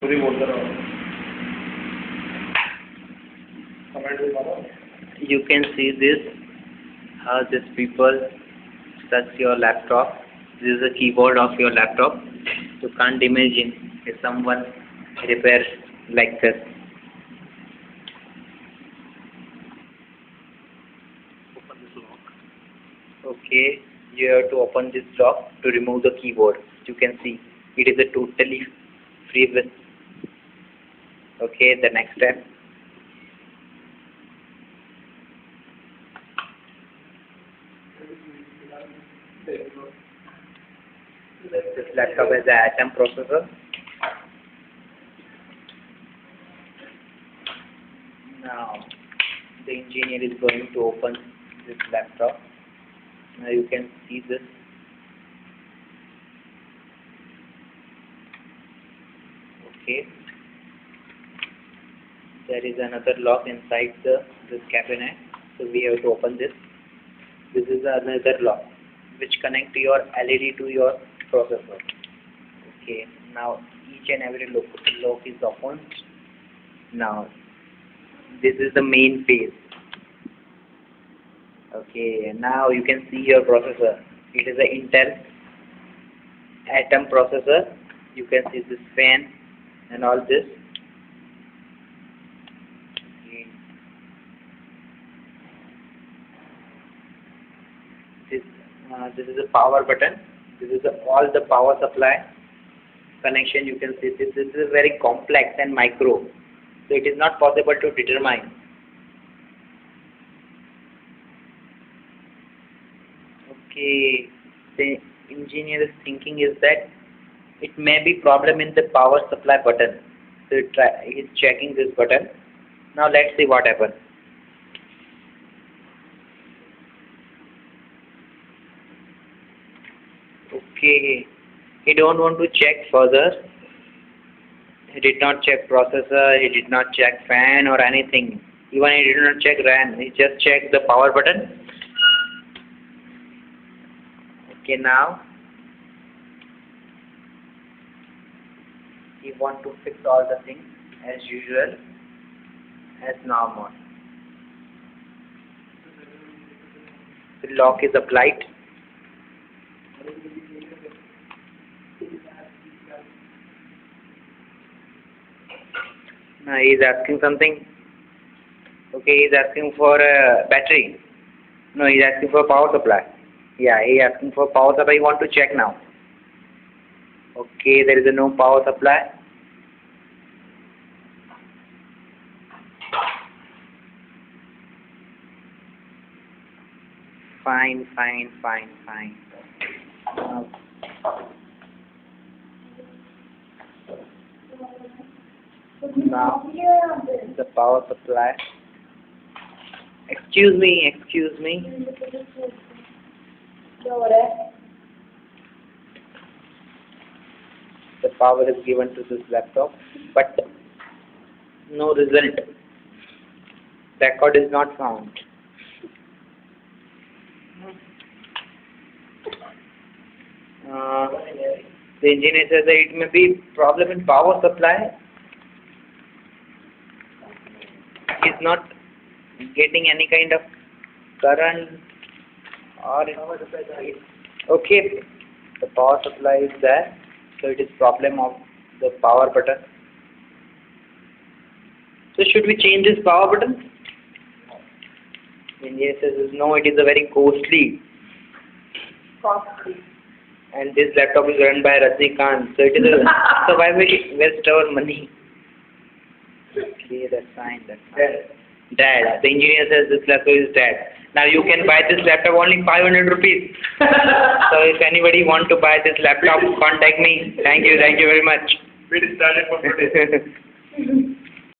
पूरी बोल कर कमेंट भी मारो. You can see this, how these people touch your laptop. This is the keyboard of your laptop. You can't imagine if someone repairs like this. Open this lock. Okay, you have to open this lock to remove the keyboard. You can see it is a totally free with. Okay, the next step. This laptop has a Atom processor. Now the engineer is going to open this laptop. Now you can see this. Okay, there is another lock inside this cabinet, so we have to open this. This is another lock which connect your LED to your processor. Okay, now each and every lock is opened. Now this is the main phase. Okay, now you can see your processor. It is an Intel Atom processor. You can see this fan and all this. Okay. This is a power button. This is all the power supply connection. You can see this is very complex and micro, so it is not possible to determine. Okay, the engineer is thinking is that it may be problem in the power supply button, so he is checking this button. Now let's see what happens. Okay, he don't want to check further. He did not check processor, he did not check fan or anything. Even he did not check RAM, he just checked the power button. Okay, now he want to fix all the things as usual, as normal. The lock is applied. Now he is asking something. Okay, he is asking for a battery. No, he is asking for power supply. Yeah, he is asking for power supply. He want to check now. Okay, there is no power supply. Fine. Now the power supply. Excuse me. The power is given to this laptop, but no result. Record is not found. The engineer says that it may be problem in power supply. He is not getting any kind of current or okay. The power supply is there, so it is problem of the power button. So should we change this power button? The engineer says no, it is a very costly. And this laptop is run by Rajnikant, so it is so why we waste our money? Okay, that's fine. Dad, the engineer says this laptop is dead. Now you can buy this laptop only 500 rupees. So if anybody want to buy this laptop, contact me. Thank you very much. We started for today.